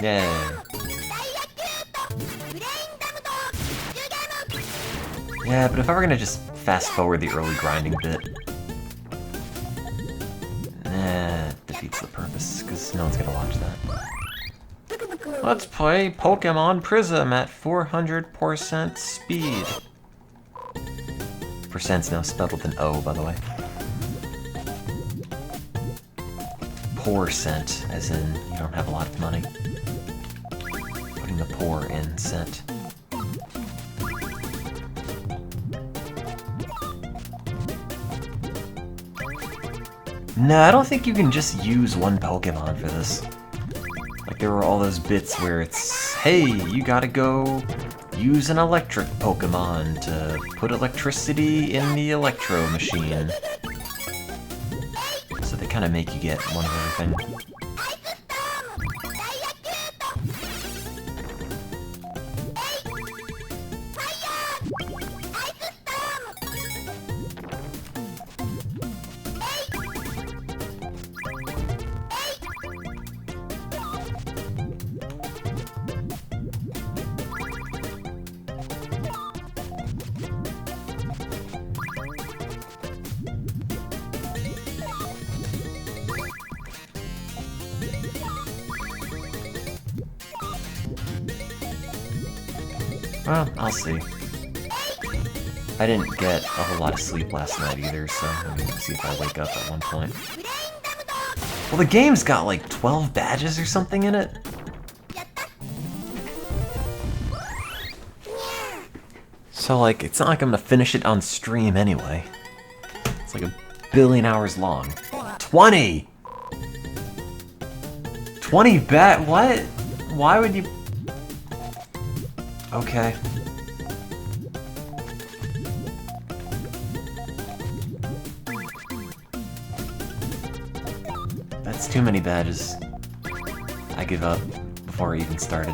Yay. Yeah, but if I were gonna just fast forward the early grinding bit, defeats the purpose, because no one's gonna watch that. Let's play Pokemon Prism at 400% speed. Percent's now spelled with an O, by the way. Poor cent, as in you don't have a lot of money. Putting the poor in cent. No, I don't think you can just use one Pokemon for this. Like, there were all those bits where it's, hey, you gotta go use an electric Pokemon to put electricity in the Electro machine. So they kind of make you get one of everything. Well, I'll see. I didn't get a whole lot of sleep last night either, so I'm gonna see if I wake up at one point. Well, the game's got like 12 badges or something in it. So, like, it's not like I'm gonna finish it on stream anyway. It's like 1 billion hours long. 20! 20 what? Why would you... Okay. That's too many badges. I give up before I even started.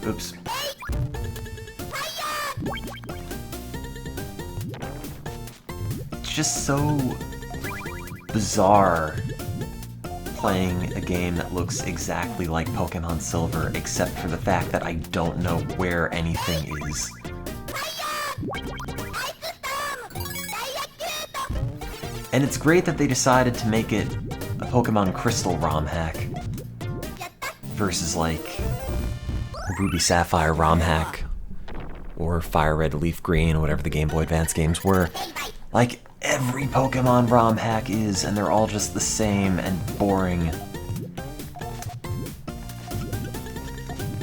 Oops. It's just so bizarre playing a game that looks exactly like Pokemon Silver, except for the fact that I don't know where anything is. And it's great that they decided to make it a Pokemon Crystal ROM hack versus like Ruby Sapphire ROM hack or Fire Red Leaf Green or whatever the Game Boy Advance games were. Like, every Pokemon ROM hack is, and they're all just the same and boring.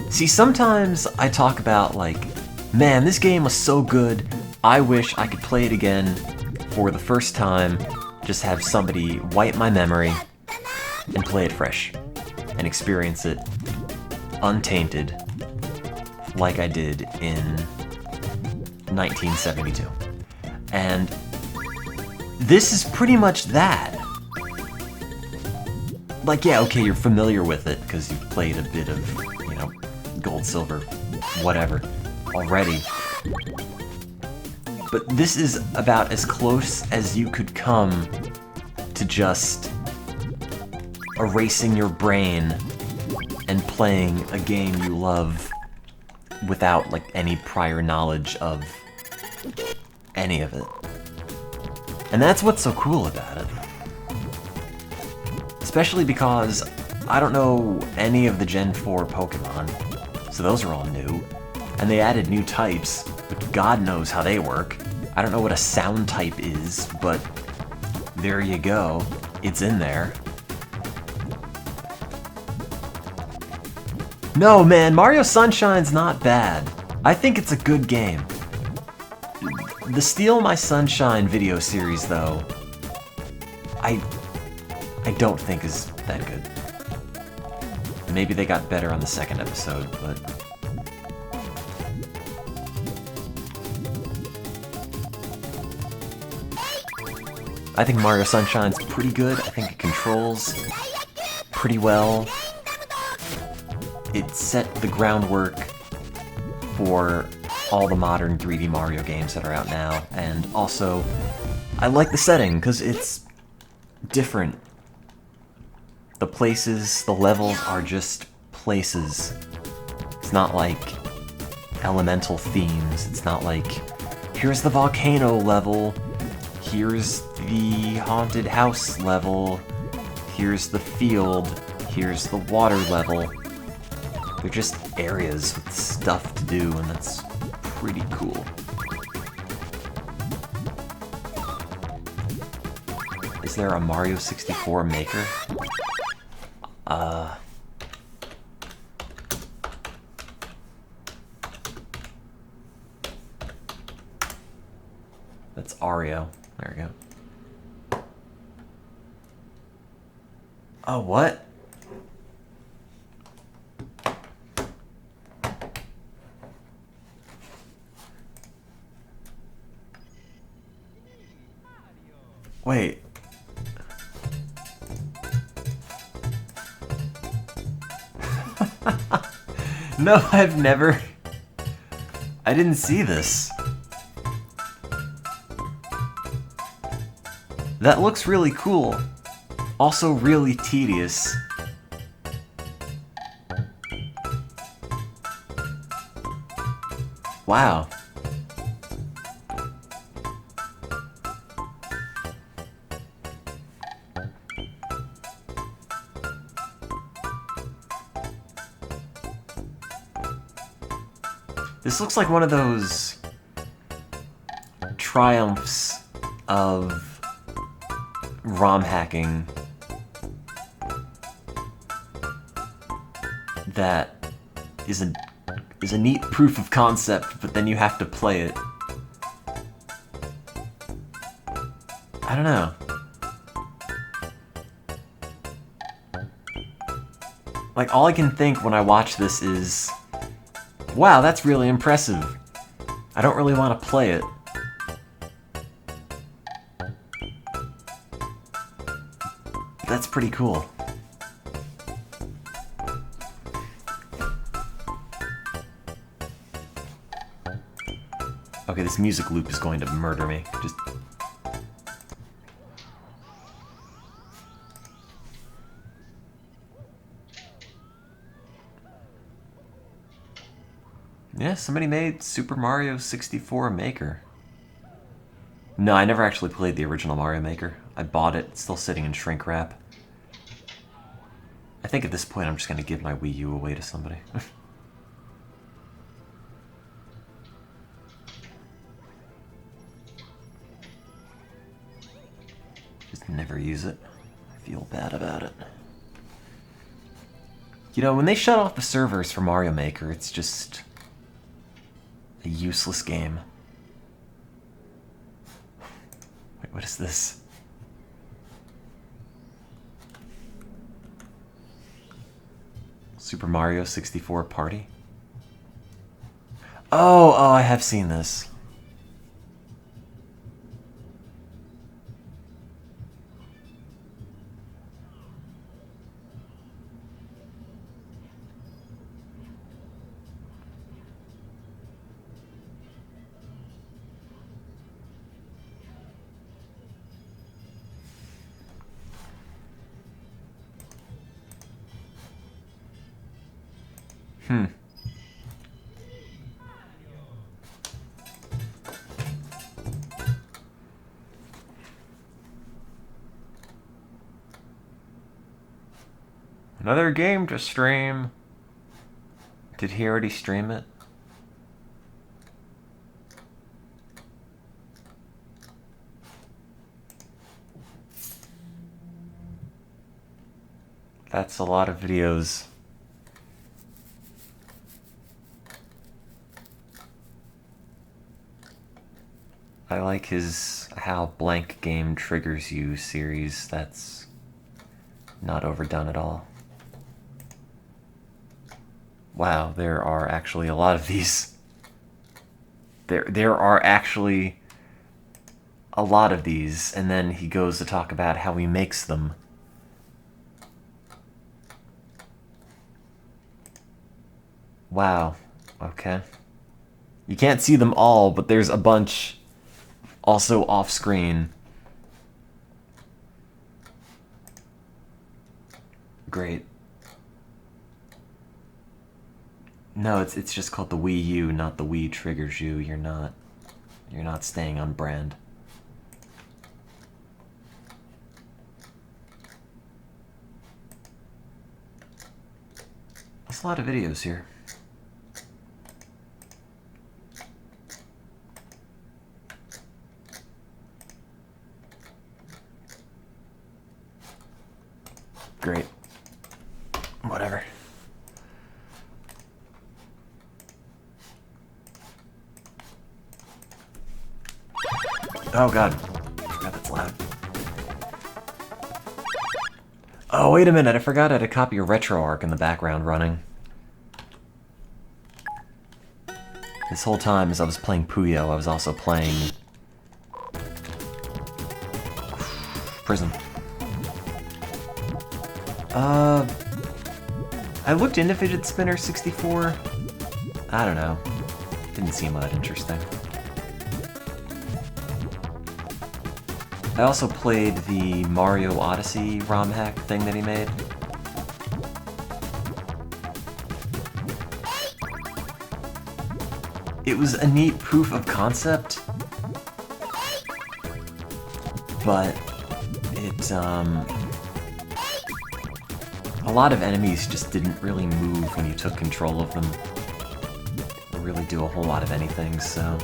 See, sometimes I talk about, like, man, this game was so good, I wish I could play it again for the first time, just have somebody wipe my memory and play it fresh, and experience it untainted, like I did in 1972. And this is pretty much that. Like, yeah, okay, you're familiar with it because you've played a bit of, you know, Gold, Silver, whatever, already. But this is about as close as you could come to just erasing your brain and playing a game you love without, like, any prior knowledge of any of it. And that's what's so cool about it. Especially because I don't know any of the Gen 4 Pokemon, so those are all new. And they added new types, but God knows how they work. I don't know what a sound type is, but there you go. It's in there. No, man, Mario Sunshine's not bad. I think it's a good game. The Steal My Sunshine video series, though, I don't think is that good. Maybe they got better on the second episode, but... I think Mario Sunshine's pretty good. I think it controls pretty well. It set the groundwork for all the modern 3D Mario games that are out now, and also, I like the setting, because it's different. The places, the levels are just places. It's not like elemental themes, it's not like, here's the volcano level, here's the haunted house level, here's the field, here's the water level. They're just areas with stuff to do, and that's pretty cool. Is there a Mario 64 Maker? That's Ario. There we go. Oh, what? Wait. No, I've never... I didn't see this. That looks really cool. Also really tedious. Wow. This looks like one of those triumphs of ROM hacking that is a neat proof of concept, but then you have to play it. I don't know. Like, all I can think when I watch this is, wow, that's really impressive. I don't really want to play it. That's pretty cool. Okay, this music loop is going to murder me. Just... yeah, somebody made Super Mario 64 Maker. No, I never actually played the original Mario Maker. I bought it, it's still sitting in shrink wrap. I think at this point I'm just gonna give my Wii U away to somebody. Just never use it. I feel bad about it. You know, when they shut off the servers for Mario Maker, it's just a useless game. Wait, what is this? Super Mario 64 Party? Oh, I have seen this. Another game to stream. Did he already stream it? That's a lot of videos. I like his How Blank Game Triggers You series. That's not overdone at all. Wow, there are actually a lot of these. There are actually a lot of these, and then he goes to talk about how he makes them. Wow, okay. You can't see them all, but there's a bunch also off-screen. Great. No, it's just called the Wii U, not the Wii Triggers You. You're not staying on brand. There's a lot of videos here. Great. Whatever. Oh god. I forgot that's loud. Oh, wait a minute. I forgot I had a copy of RetroArch in the background running. This whole time as I was playing Puyo, I was also playing Prism. I looked into Fidget Spinner 64. I don't know. Didn't seem that interesting. I also played the Mario Odyssey ROM hack thing that he made. It was a neat proof of concept, but it, a lot of enemies just didn't really move when you took control of them, or really do a whole lot of anything, so...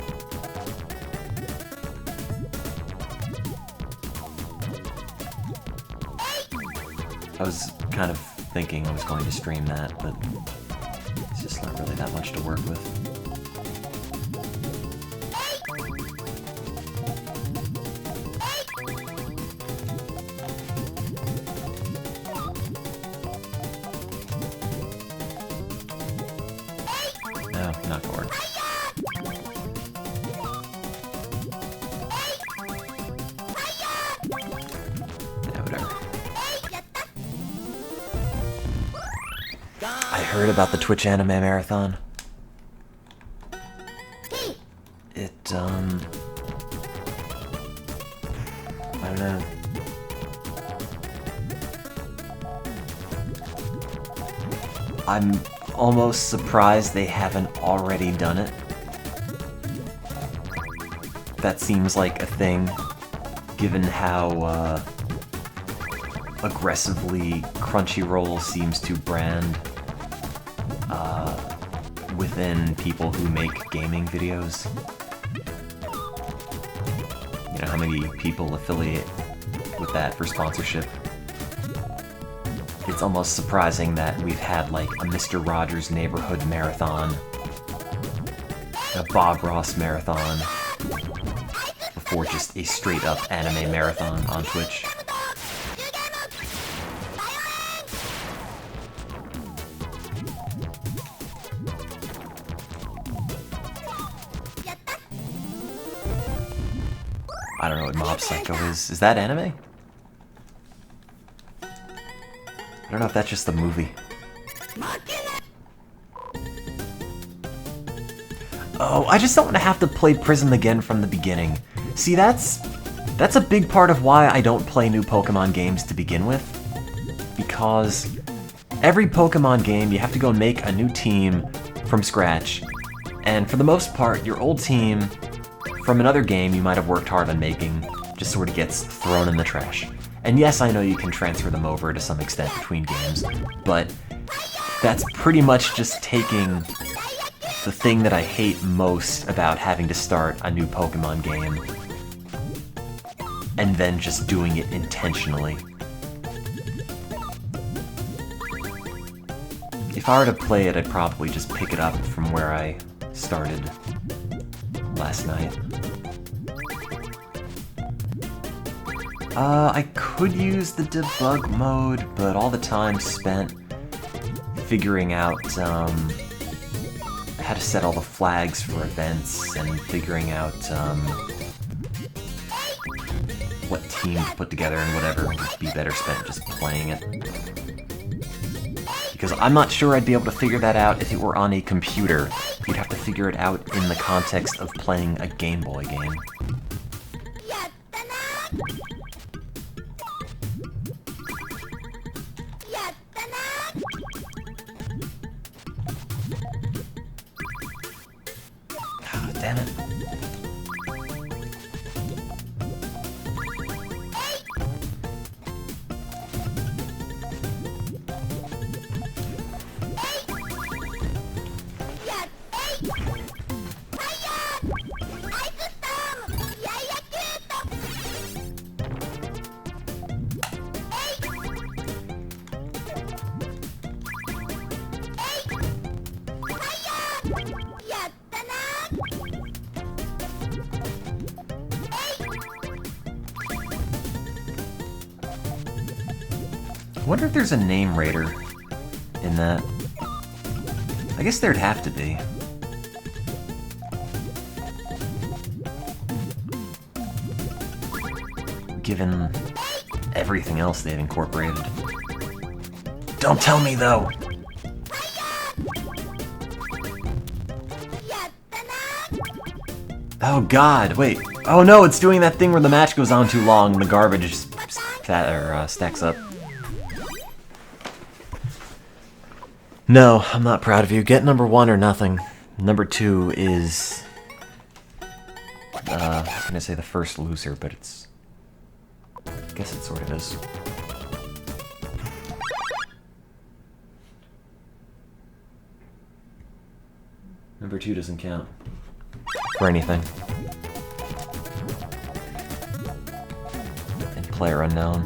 I was kind of thinking I was going to stream that, but it's just not really that much to work with. No, not gonna work. Yeah, whatever. I heard about the Twitch Anime Marathon. It, I don't know. I'm almost surprised they haven't already done it. That seems like a thing, given how, aggressively Crunchyroll seems to brand within people who make gaming videos. You know how many people affiliate with that for sponsorship? It's almost surprising that we've had like a Mr. Rogers' Neighborhood Marathon, a Bob Ross Marathon, before just a straight-up anime marathon on Twitch. I don't know what Mob Psycho is. Is that anime? I don't know if that's just the movie. Oh, I just don't want to have to play Prism again from the beginning. See, that's a big part of why I don't play new Pokemon games to begin with. Because every Pokemon game, you have to go and make a new team from scratch. And for the most part, your old team from another game you might have worked hard on making just sort of gets thrown in the trash. And yes, I know you can transfer them over to some extent between games, but that's pretty much just taking the thing that I hate most about having to start a new Pokemon game and then just doing it intentionally. If I were to play it, I'd probably just pick it up from where I started last night. I could use the debug mode, but all the time spent figuring out how to set all the flags for events and figuring out what team to put together and whatever would be better spent just playing it. Because I'm not sure I'd be able to figure that out if it were on a computer, you'd have to figure it out in the context of playing a Game Boy game. Oh, damn it. I wonder if there's a name raider in that. I guess there'd have to be. Given everything else they've incorporated. Don't tell me, though! Oh god, wait. Oh no, it's doing that thing where the match goes on too long and the garbage just stacks up. No, I'm not proud of you. Get number 1 or nothing. Number 2 is... I was gonna say the first loser, but it's... I guess it sort of is. Number 2 doesn't count. For anything. And player unknown.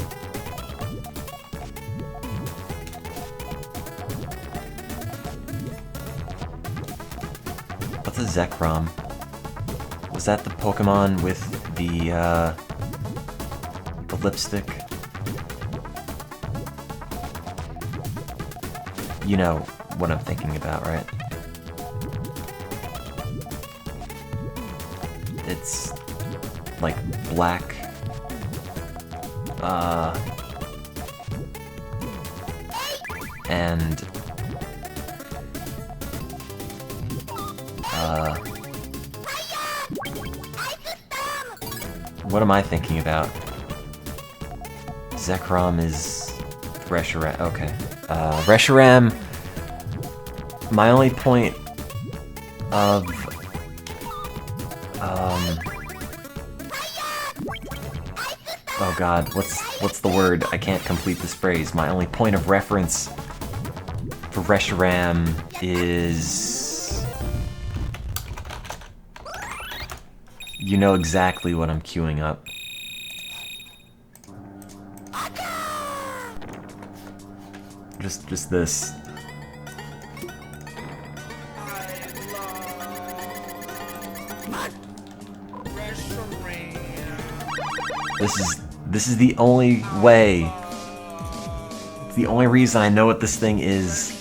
What's a Zekrom? Was that the Pokemon with the lipstick? You know what I'm thinking about, right? It's like black. And what am I thinking about? Zekrom is Reshiram. Okay. Reshiram, my only point of oh god, what's the word? I can't complete this phrase. My only point of reference for Reshiram is... You know exactly what I'm queuing up. Just this. This is the only way. It's the only reason I know what this thing is.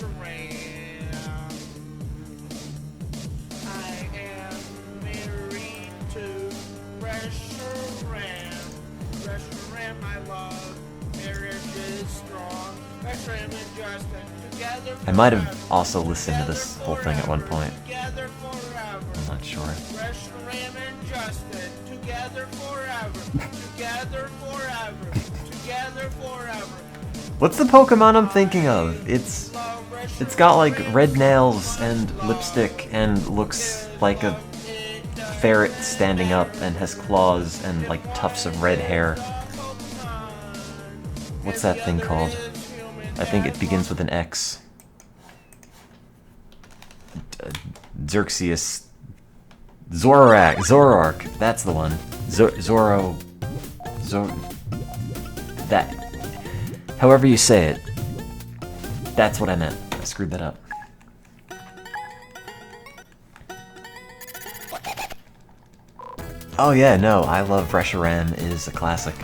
I might have also listened to this whole thing at one point. I'm not sure. What's the Pokemon I'm thinking of? It's got like red nails and lipstick and looks like a ferret standing up and has claws and like tufts of red hair. What's that thing called? I think it begins with an X. Xerxes. Zoroark. That's the one. That. However you say it. That's what I meant. I screwed that up. Oh yeah, no, I love Reshiram is a classic.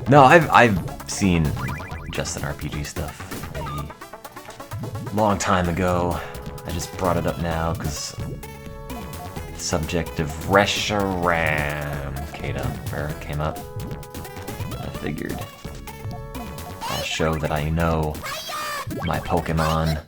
No, I've seen just an RPG stuff. long time ago. I just brought it up now because the subject of Reshiram came up. I figured I'll show that I know my Pokemon.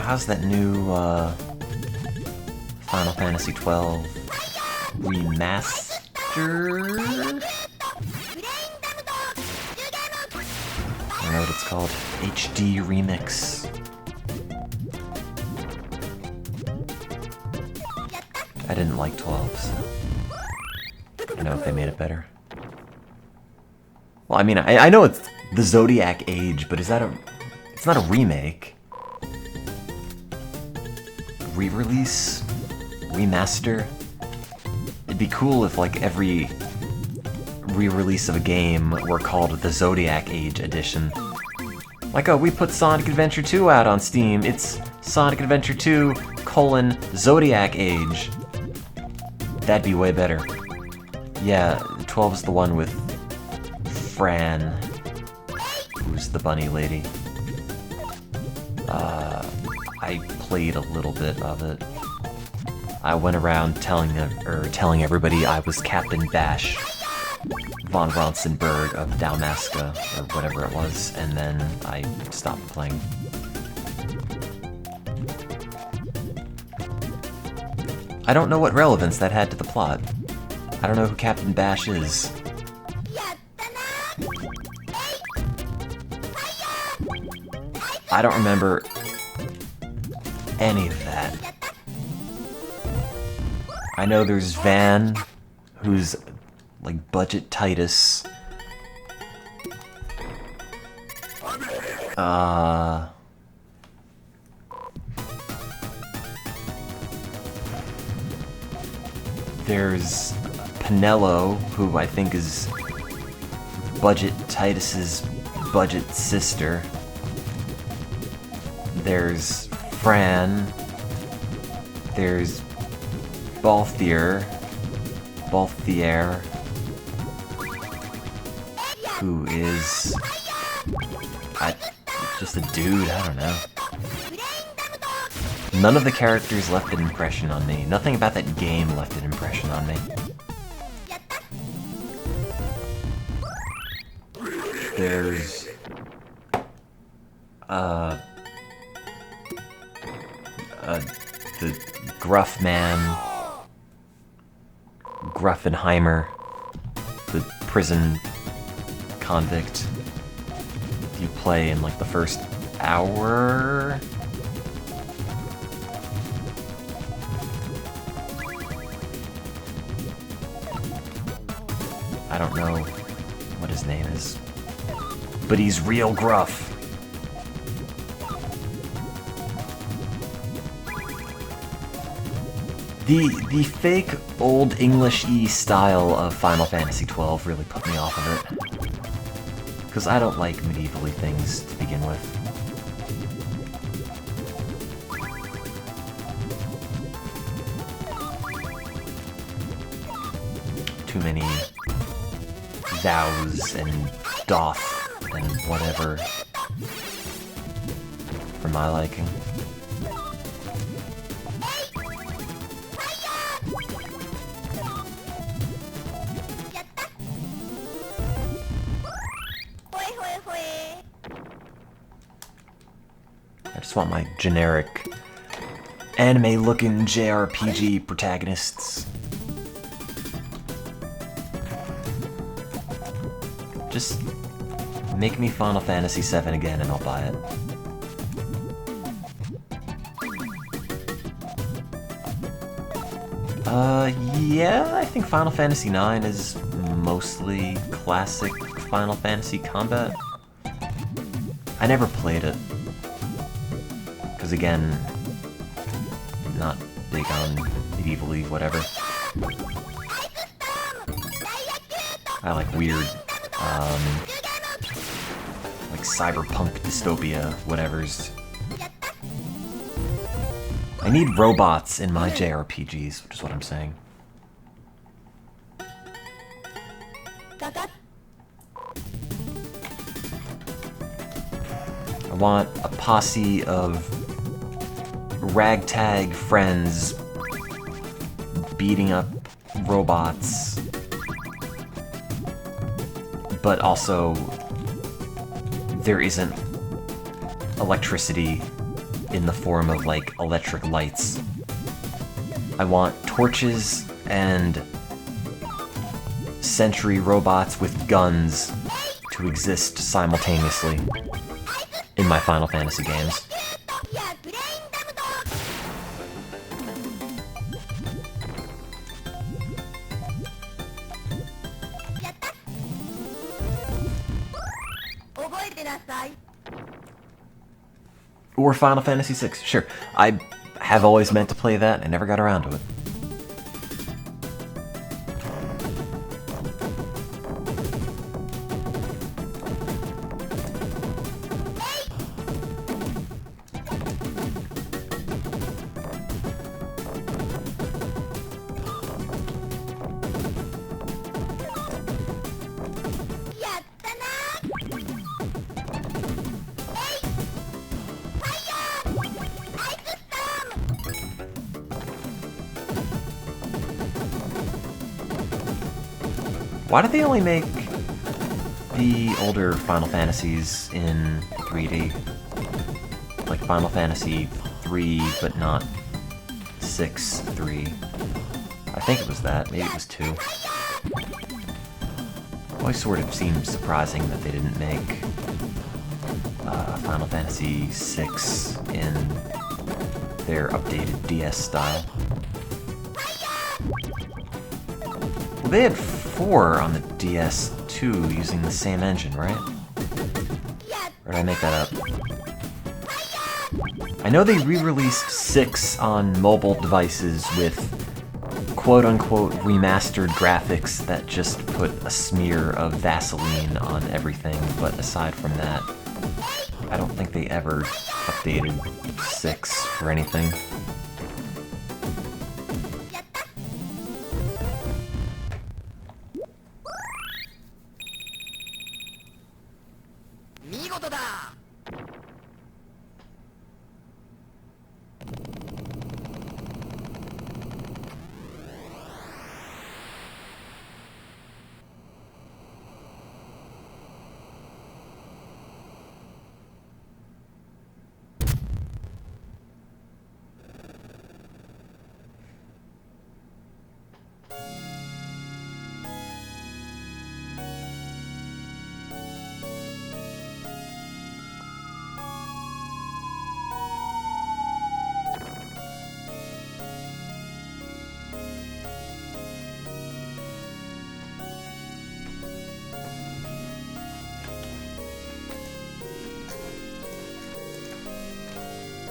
How's that new Final Fantasy XII remaster? I don't know what it's called. HD remix. I didn't like 12, so I don't know if they made it better. Well, I mean, I know it's the Zodiac Age, but is that it's not a remake. Re-release? Remaster? It'd be cool if, like, every re-release of a game were called the Zodiac Age Edition. Like, oh, we put Sonic Adventure 2 out on Steam. It's Sonic Adventure 2, Zodiac Age. That'd be way better. Yeah, 12's the one with Fran, who's the bunny lady. I played a little bit of it. I went around telling everybody I was Captain Bash von Ronsenberg of Dalmasca, or whatever it was, and then I stopped playing. I don't know what relevance that had to the plot. I don't know who Captain Bash is. I don't remember any of that. I know there's Van, who's like Budget Titus. There's Penelo, who I think is Budget Titus's budget sister. There's Fran. There's Balthier, who is just a dude, I don't know. None of the characters left an impression on me. Nothing about that game left an impression on me. There's the Gruff Man, Gruffenheimer, the prison convict you play in like the first hour. I don't know what his name is, but he's real gruff. The fake old English-y style of Final Fantasy XII really put me off of it. Because I don't like medievally things to begin with. Too many thous and doth and whatever for my liking. I just want my generic anime-looking JRPG protagonists. Just make me Final Fantasy VII again and I'll buy it. Yeah, I think Final Fantasy IX is mostly classic Final Fantasy combat. I never played it. Because again, I'm not big on medievally whatever. I like weird, like cyberpunk dystopia whatevers. I need robots in my JRPGs, which is what I'm saying. I want a posse of ragtag friends beating up robots, but also there isn't electricity in the form of like electric lights. I want torches and sentry robots with guns to exist simultaneously in my Final Fantasy games. Or Final Fantasy VI, sure. I have always meant to play that, I never got around to it. Why did they only make the older Final Fantasies in 3D? Like Final Fantasy 3, but not 6, 3. I think it was that, maybe it was 2. It always sort of seemed surprising that they didn't make Final Fantasy 6 in their updated DS style. Well, they had 4 on the DS2 using the same engine, right? Or did I make that up? I know they re-released 6 on mobile devices with quote-unquote remastered graphics that just put a smear of Vaseline on everything, but aside from that, I don't think they ever updated 6 for anything.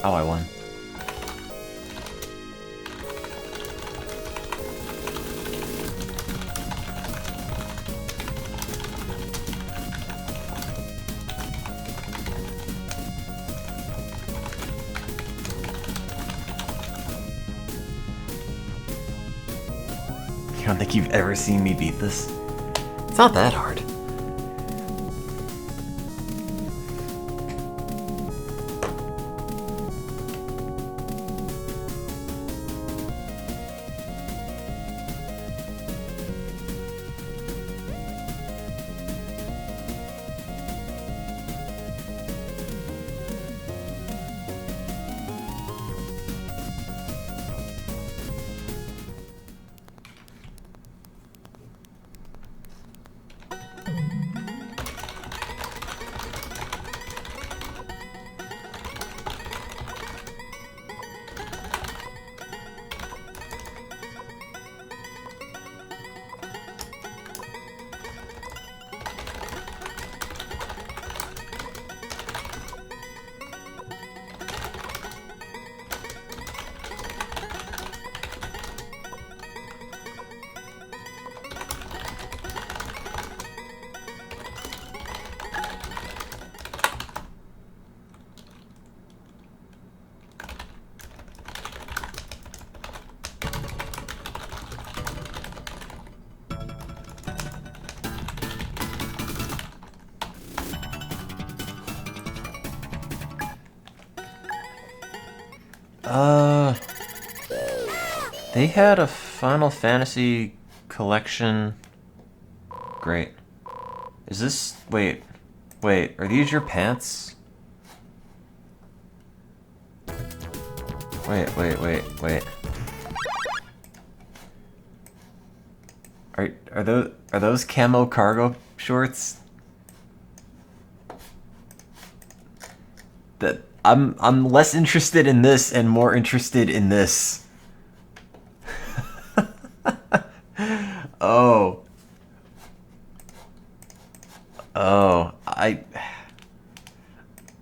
Oh, I won. You don't think you've ever seen me beat this? It's not that hard. Uh, they had a Final Fantasy collection. Great. Is this... Wait, are these your pants? Wait. Are those camo cargo shorts? That I'm less interested in this and more interested in this. Oh. Oh,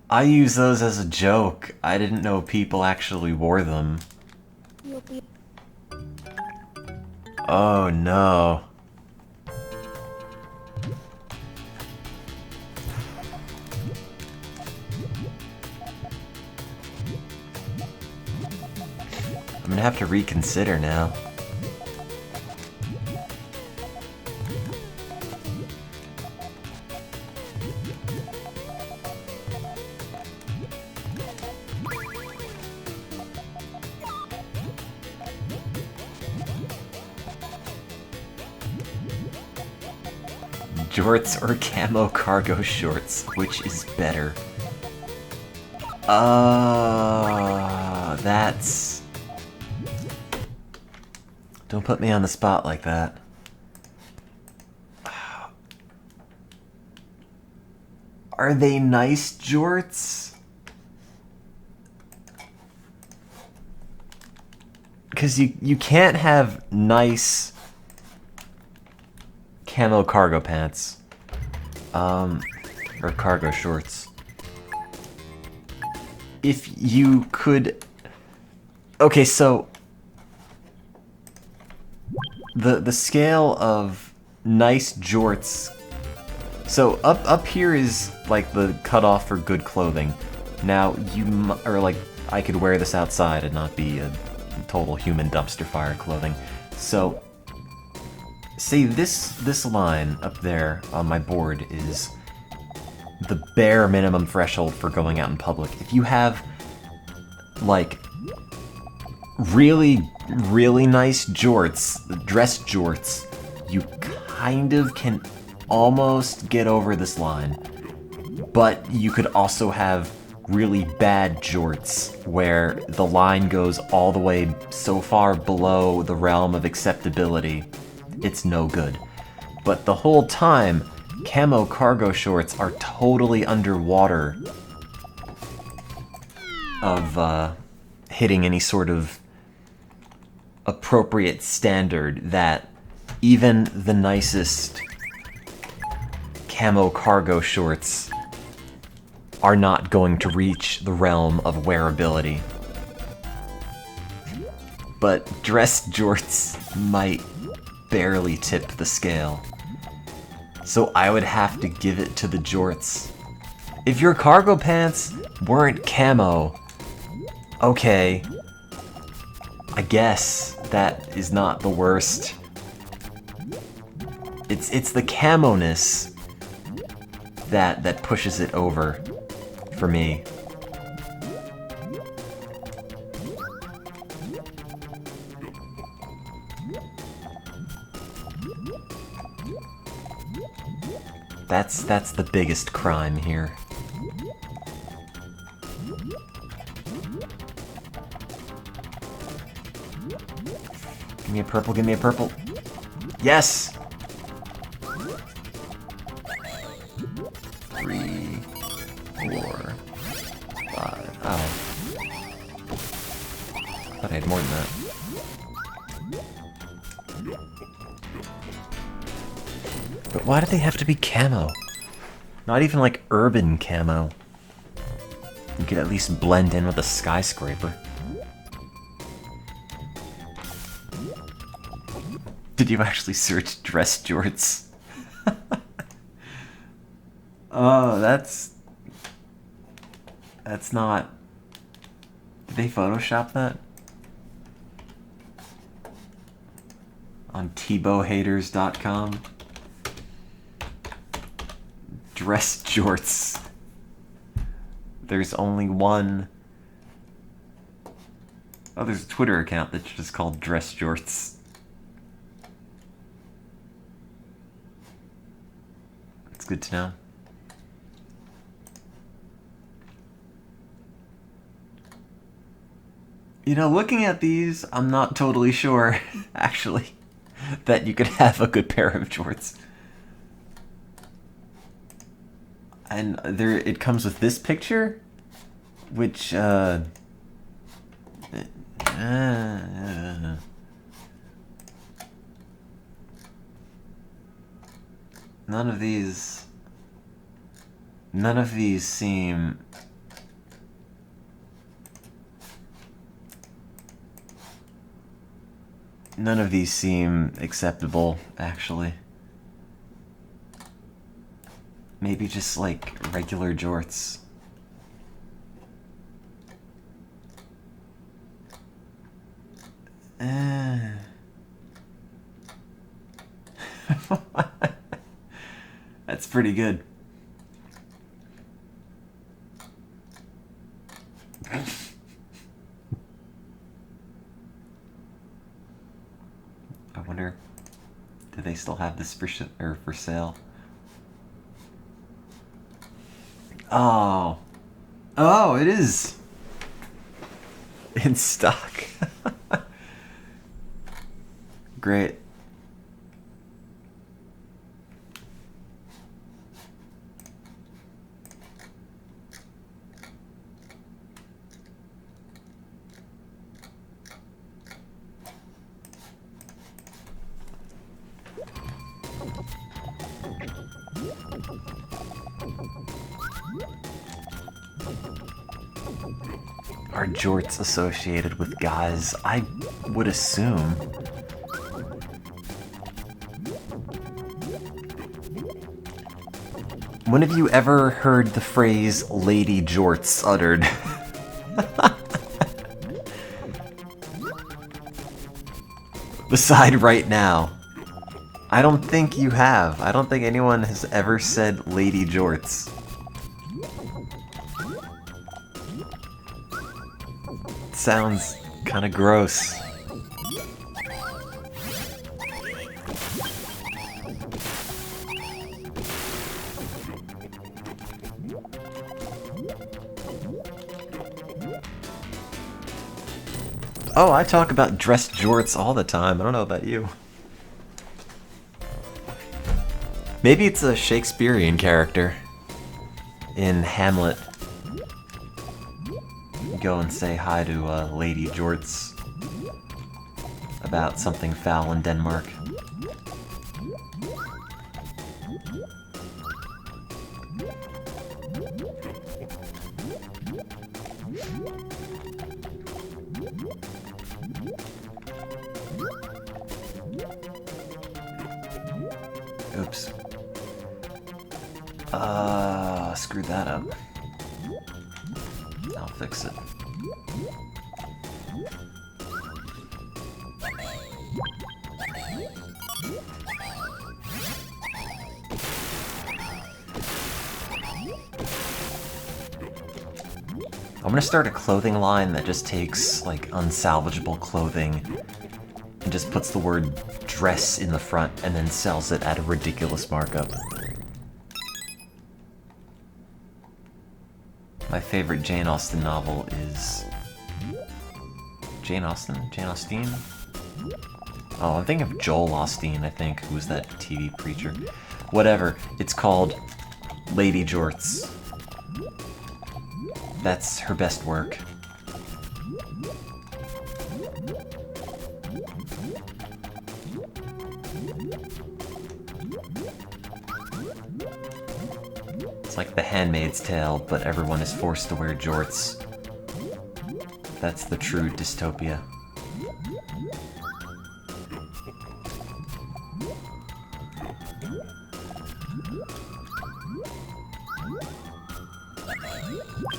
I use those as a joke. I didn't know people actually wore them. Oh no. I'm gonna have to reconsider now. Jorts or camo cargo shorts, which is better? That's... Don't put me on the spot like that. Are they nice jorts? Because you can't have nice camo cargo pants. Or cargo shorts. If you could... Okay, so... The scale of nice jorts... So, up here is, like, the cutoff for good clothing. Now, or, like, I could wear this outside and not be a total human dumpster fire clothing. So... Say this line up there on my board is the bare minimum threshold for going out in public. If you have, like, really nice jorts, dress jorts, you kind of can almost get over this line. But you could also have really bad jorts where the line goes all the way so far below the realm of acceptability it's no good. But the whole time, camo cargo shorts are totally underwater of hitting any sort of appropriate standard that even the nicest camo cargo shorts are not going to reach the realm of wearability. But dress jorts might barely tip the scale. So I would have to give it to the jorts. If your cargo pants weren't camo, okay, I guess that is not the worst. It's the camo-ness that pushes it over for me. That's the biggest crime here. Give me a purple, give me a purple. Yes! 3, 4, 5. Oh. I thought I had more than that. But why do they have to be camo? Not even like urban camo. You could at least blend in with a skyscraper. Did you actually search dress jorts? Oh, that's not... Did they Photoshop that? On TebowHaters.com? Dress jorts. There's only one Oh, there's a Twitter account that's just called Dress Jorts. It's good to know. You know, looking at these, I'm not totally sure, actually, that you could have a good pair of jorts. And there, it comes with this picture, which, none of these seem acceptable, actually. Maybe just like regular jorts. That's pretty good. I wonder, do they still have this for sale? Oh. Oh, it is in stock. Great. Are jorts associated with guys? I would assume. When have you ever heard the phrase "lady jorts" uttered? Beside right now. I don't think you have. I don't think anyone has ever said "lady jorts." Sounds kind of gross. Oh, I talk about dressed jorts all the time. I don't know about you. Maybe it's a Shakespearean character in Hamlet. Go and say hi to Lady Jorts about something foul in Denmark. Oops. Screwed that up. I'll fix it. I'm gonna start a clothing line that just takes, like, unsalvageable clothing and just puts the word dress in the front and then sells it at a ridiculous markup. My favorite Jane Austen novel is... Jane Austen? Jane Austen? Oh, I'm thinking of Joel Osteen, I think, who was that TV preacher. Whatever, it's called Lady Jorts. That's her best work. It's like The Handmaid's Tale, but everyone is forced to wear jorts. That's the true dystopia.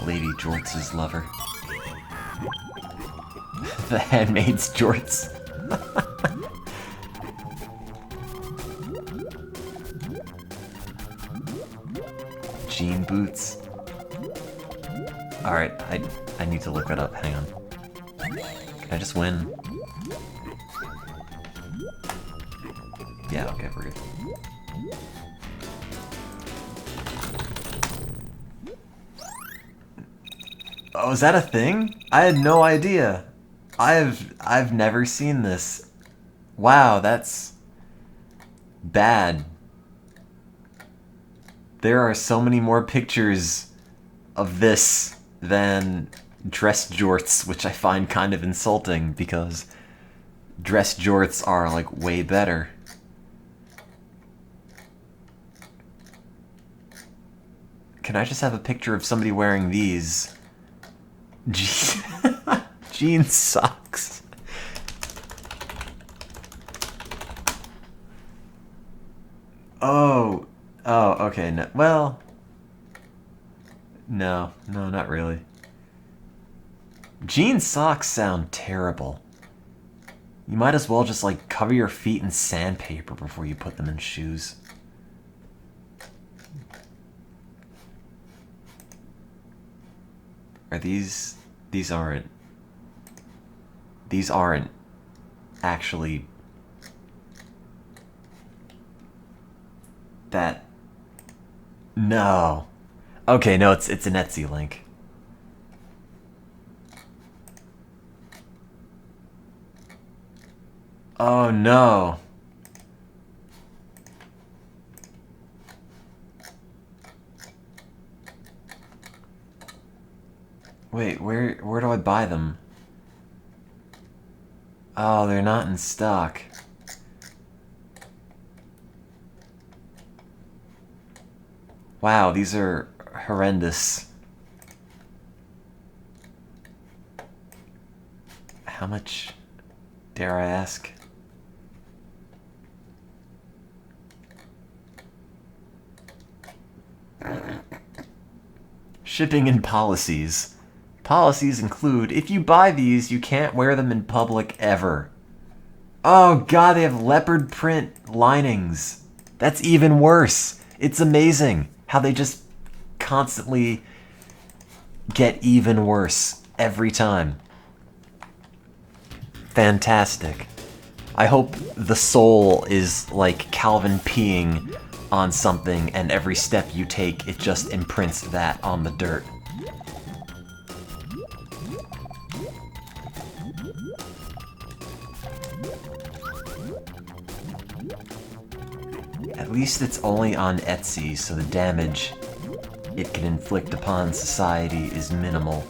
Lady Jorts' lover. The Handmaid's jorts. Jean boots. Alright, I need to look that up, hang on. Can I just win? Yeah, okay, we're good. Oh, is that a thing? I had no idea. I've never seen this. Wow, that's bad. There are so many more pictures of this than dress jorts, which I find kind of insulting because dress jorts are like way better. Can I just have a picture of somebody wearing these? Jean socks. Oh, okay. No, well, no, not really. Jean socks sound terrible. You might as well just like cover your feet in sandpaper before you put them in shoes. Are these aren't actually that. No. Okay, no, it's an Etsy link. Oh no. Wait, where do I buy them? Oh, they're not in stock. Wow, these are horrendous. How much, dare I ask? Shipping and policies. Policies include, if you buy these, you can't wear them in public ever. Oh god, they have leopard print linings. That's even worse. It's amazing how they just constantly get even worse every time. Fantastic. I hope the sole is like Calvin peeing on something and every step you take, it just imprints that on the dirt. At least it's only on Etsy, so the damage it can inflict upon society is minimal.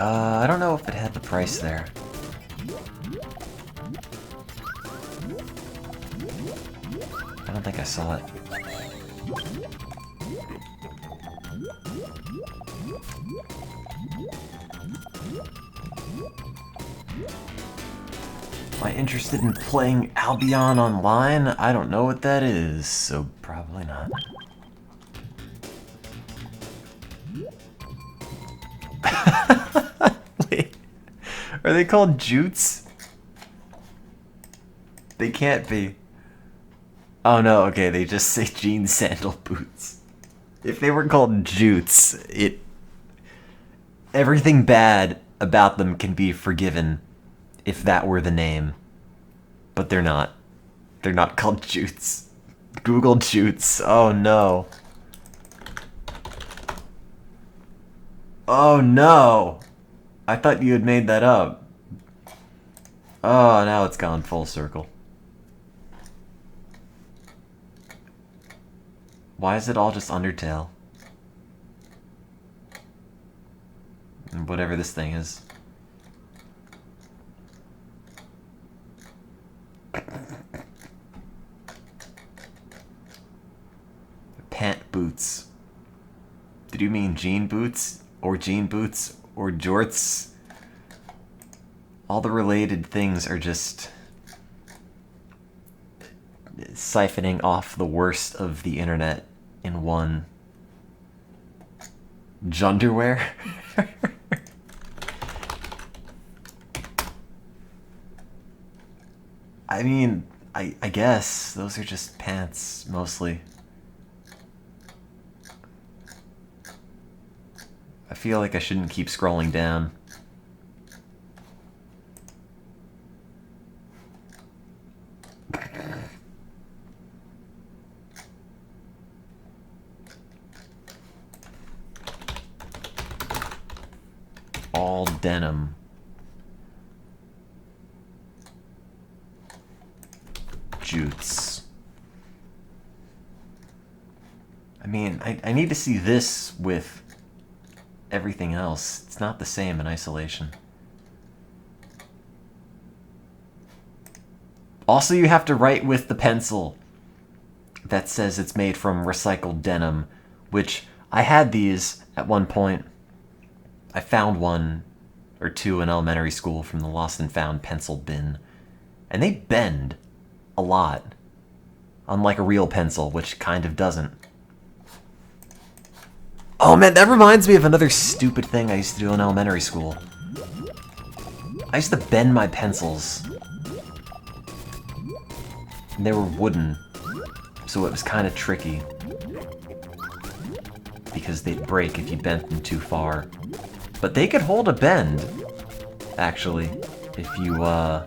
I don't know if it had the price there. I don't think I saw it. Am I interested in playing Albion Online? I don't know what that is, so probably not. Wait, are they called jutes? They can't be. Oh no, okay, they just say jean sandal boots. If they were called jutes, everything bad about them can be forgiven if that were the name. But they're not. They're not called jutes. Google jutes. Oh no. Oh no! I thought you had made that up. Oh, now it's gone full circle. Why is it all just Undertale? Whatever this thing is. Pant boots. Did you mean jean boots? Or jean boots? Or jorts? All the related things are just siphoning off the worst of the internet in one. Junderwear? I mean, I guess those are just pants, mostly. I feel like I shouldn't keep scrolling down. All denim. Jutes. I mean, I need to see this with everything else. It's not the same in isolation. Also, you have to write with the pencil that says it's made from recycled denim, which I had these at one point. I found one or two in elementary school from the lost and found pencil bin, and they bend a lot, unlike a real pencil, which kind of doesn't. Oh man, that reminds me of another stupid thing I used to do in elementary school. I used to bend my pencils. And they were wooden, so it was kind of tricky, because they'd break if you bent them too far. But they could hold a bend, actually, if you were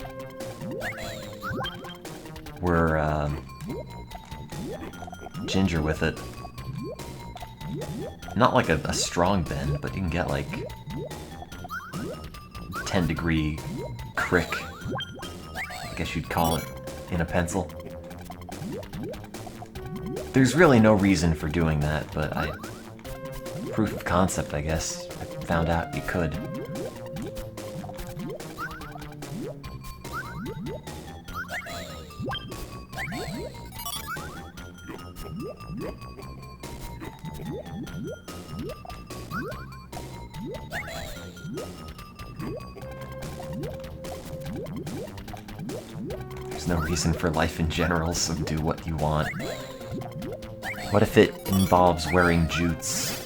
ginger with it. Not like a strong bend, but you can get like 10-degree crick, I guess you'd call it, in a pencil. There's really no reason for doing that, but proof of concept, I guess. I found out you could. There's no reason for life in general, so do what you want. What if it involves wearing jutes?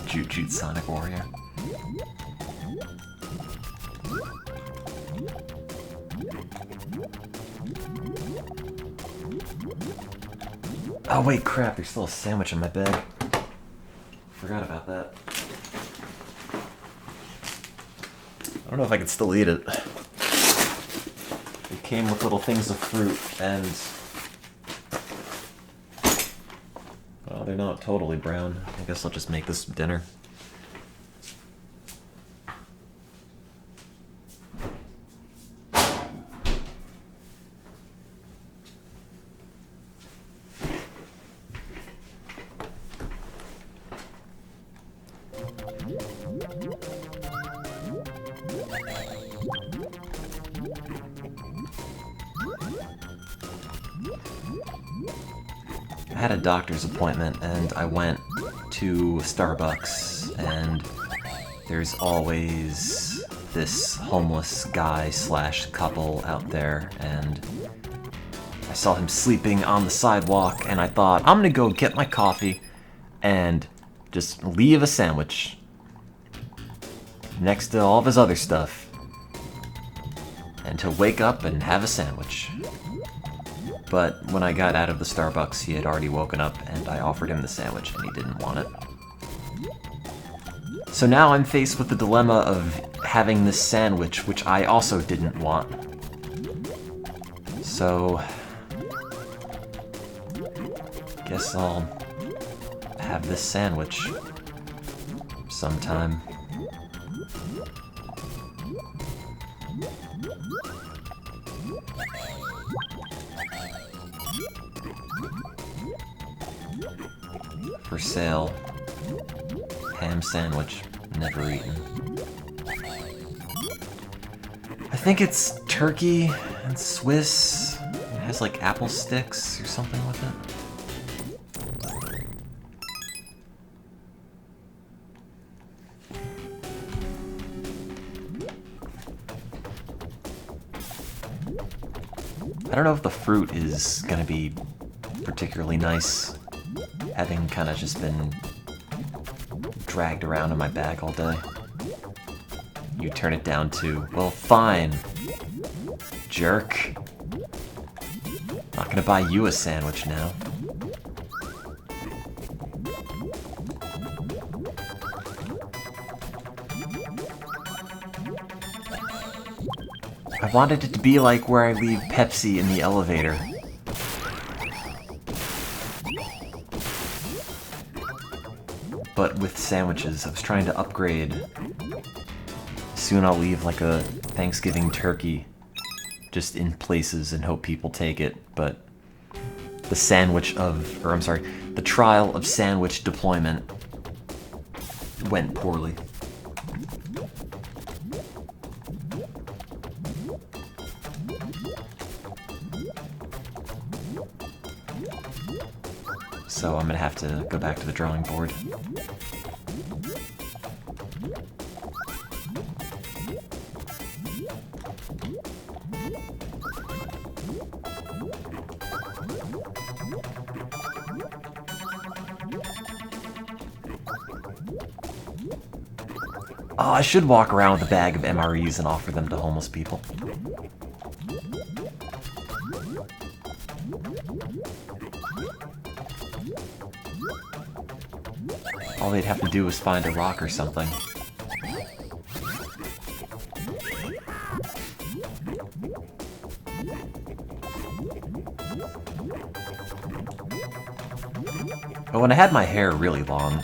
Jute Sonic Warrior. Oh wait, crap, there's still a sandwich in my bag. Forgot about that. I don't know if I can still eat it. It came with little things of fruit, and well, they're not totally brown. I guess I'll just make this dinner. I had a doctor's appointment and I went to Starbucks, and there's always this homeless guy / couple out there, and I saw him sleeping on the sidewalk, and I thought, I'm gonna go get my coffee and just leave a sandwich next to all of his other stuff, and to wake up and have a sandwich. But when I got out of the Starbucks, he had already woken up, and I offered him the sandwich, and he didn't want it. So now I'm faced with the dilemma of having this sandwich, which I also didn't want. So guess I'll have this sandwich sometime. For sale. Ham sandwich. Never eaten. I think it's turkey And Swiss has like apple sticks or something with it. I don't know if the fruit is gonna be particularly nice, having kind of just been dragged around in my bag all day. You turn it down to, well, fine, jerk. Not gonna buy you a sandwich now. I wanted it to be like where I leave Pepsi in the elevator. But with sandwiches, I was trying to upgrade. Soon I'll leave like a Thanksgiving turkey just in places and hope people take it, but the the trial of sandwich deployment went poorly. So I'm gonna have to go back to the drawing board. Oh, I should walk around with a bag of MREs and offer them to homeless people. All they'd have to do is find a rock or something. But when I had my hair really long,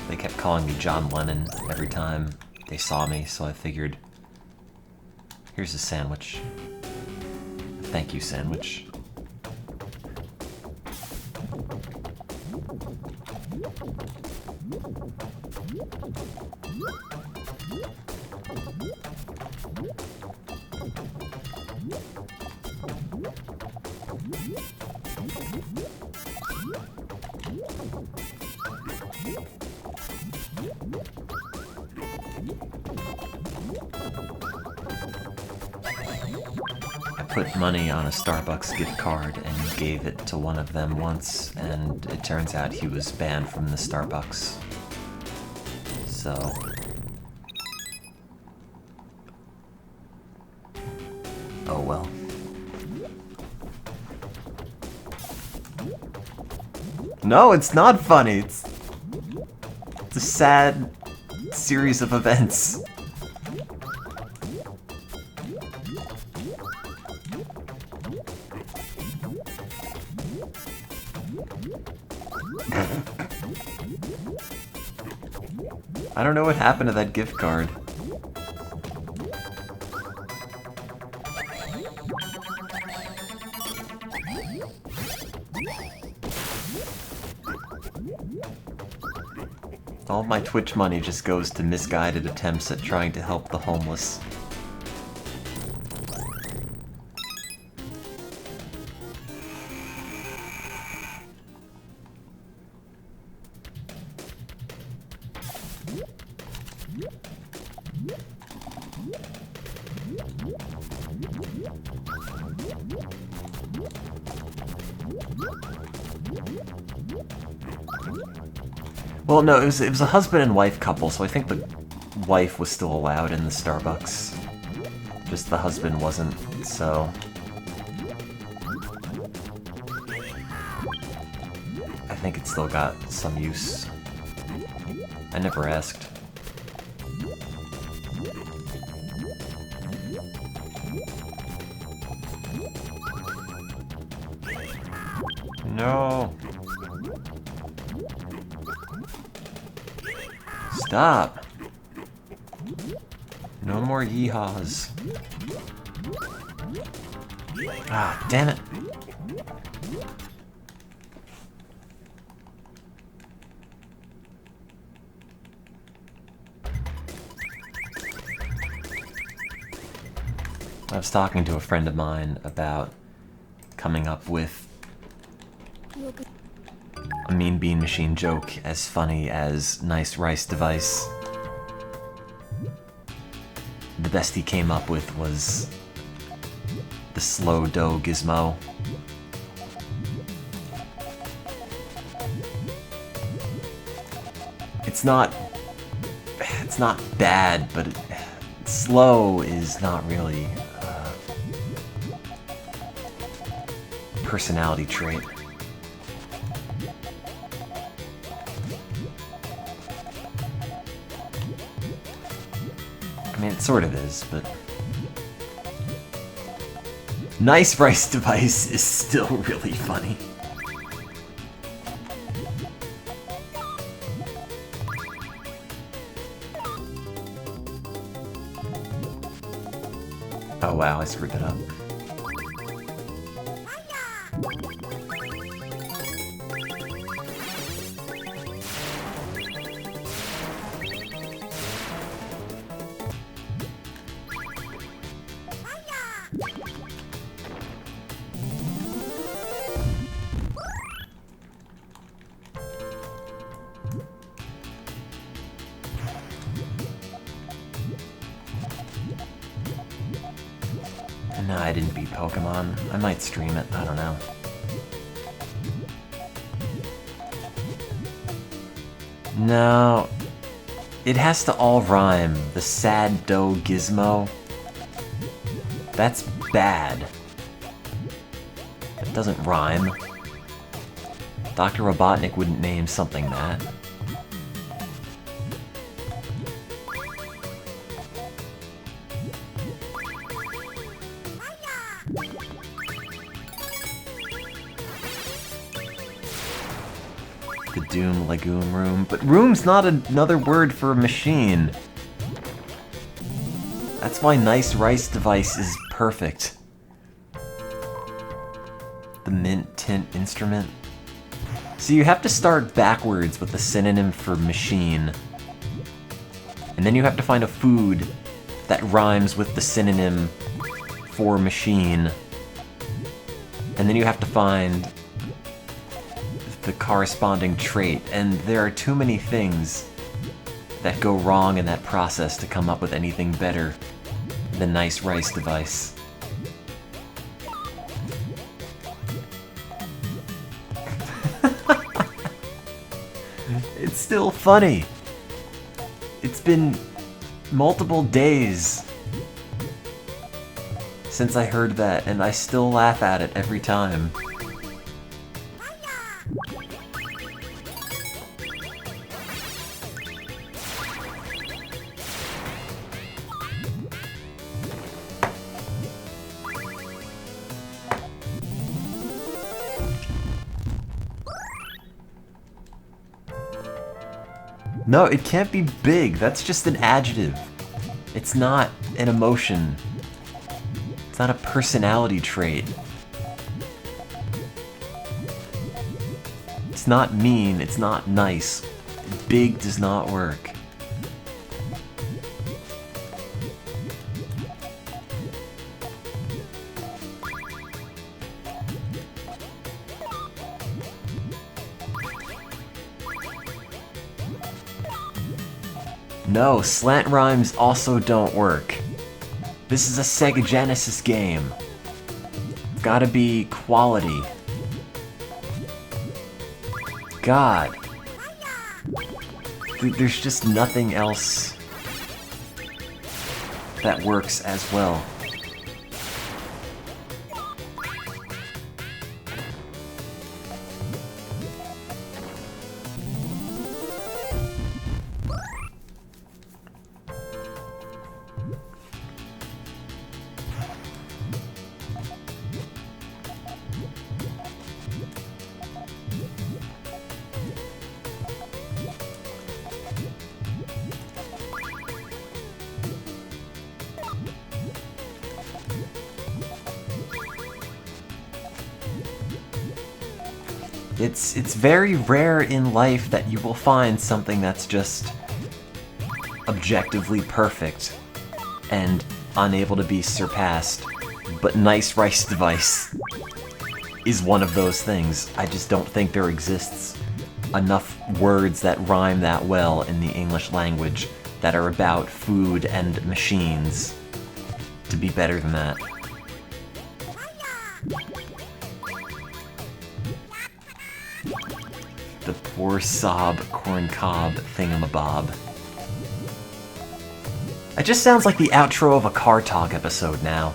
they kept calling me John Lennon every time they saw me, so I figured, here's a sandwich. A thank you sandwich. I put money on a Starbucks gift card and gave it to one of them once, and it turns out he was banned from the Starbucks. So... oh well. No, it's not funny. It's a sad series of events. I don't know what happened to that gift card. All my Twitch money just goes to misguided attempts at trying to help the homeless. Well, no, it was a husband and wife couple, so I think the wife was still allowed in the Starbucks. Just the husband wasn't, so... I think it still got some use. I never asked. No! Stop! No more yeehaws. Ah, damn it. I was talking to a friend of mine about coming up with a Mean Bean Machine joke as funny as Nice Rice Device. The best he came up with was the slow dough gizmo. It's not bad, but slow is not really a personality trait. I mean, it sort of is, but Nice Rice Device is still really funny. Oh wow, I screwed that up. No, I didn't beat Pokemon. I might stream it, I don't know. No. It has to all rhyme. The sad dough gizmo. That's bad. It doesn't rhyme. Dr. Robotnik wouldn't name something that. The Doom Legume Room. But room's not another word for a machine. That's why Nice Rice Device is perfect. The Mint Tint Instrument. So you have to start backwards with the synonym for machine. And then you have to find a food that rhymes with the synonym for machine. And then you have to find the corresponding trait, and there are too many things that go wrong in that process to come up with anything better than Nice Rice Device. It's still funny. It's been multiple days since I heard that, and I still laugh at it every time. No, it can't be big. That's just an adjective. It's not an emotion. It's not a personality trait. It's not mean. It's not nice. Big does not work. No, slant rhymes also don't work. This is a Sega Genesis game. Gotta be quality. God. There's just nothing else that works as well. It's very rare in life that you will find something that's just objectively perfect. And unable to be surpassed, but Nice Rice Device is one of those things. I just don't think there exists enough words that rhyme that well in the English language that are about food and machines to be better than that. The poor sob corn cob thingamabob. It just sounds like the outro of a Car Talk episode now.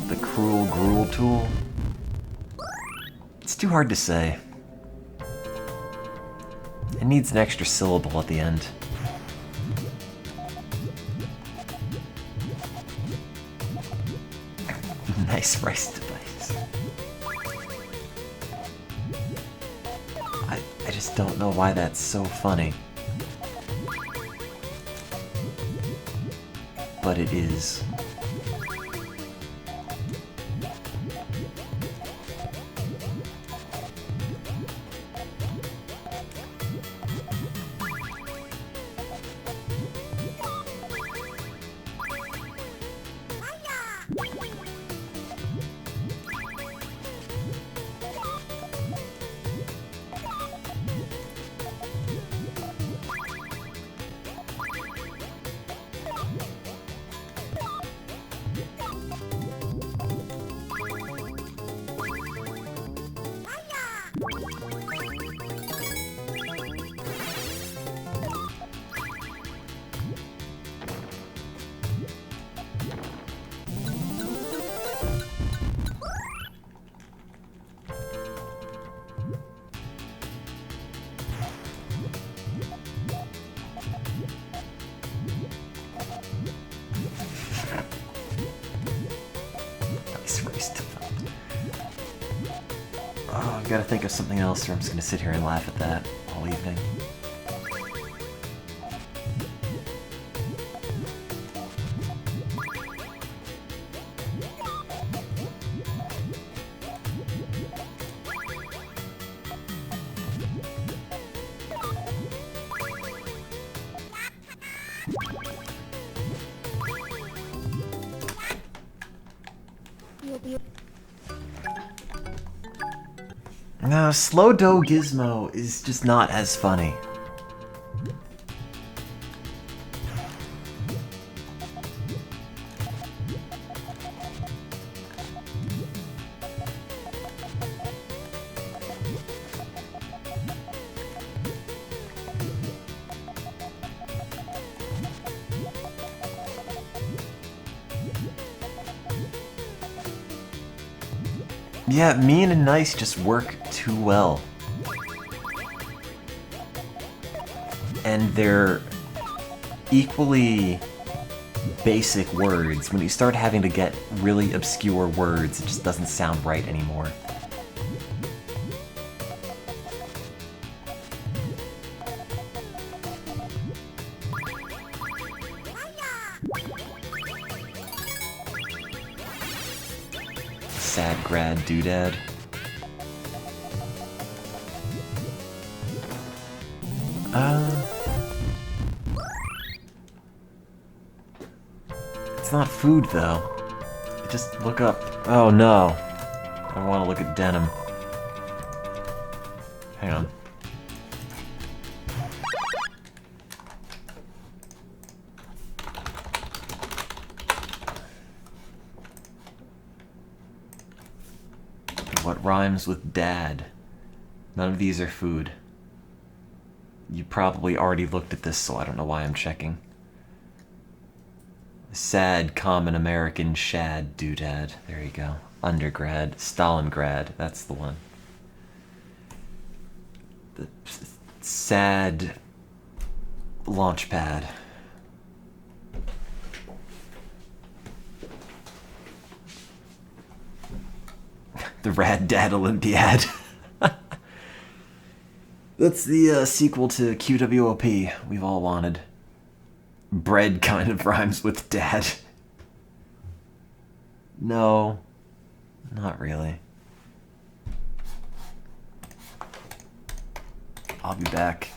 The cruel gruel tool? It's too hard to say. It needs an extra syllable at the end. Nice Rice Device. I just don't know why that's so funny. But it is. Oh, I've got to think of something else or I'm just going to sit here and laugh at that all evening. No, Slow Dough Gizmo is just not as funny. Yeah, Mean and Nice just work too well. And they're equally basic words. When you start having to get really obscure words, it just doesn't sound right anymore. Sad grad doodad. It's not food though. Just look up. Oh no. I want to look at denim. Hang on. What rhymes with dad? None of these are food. You probably already looked at this, so I don't know why I'm checking. Sad, common American shad doodad. There you go. Undergrad. Stalingrad. That's the one. The sad launchpad. The Rad Dad Olympiad. That's the sequel to QWOP we've all wanted. Bread kind of rhymes with dad. No. Not really. I'll be back.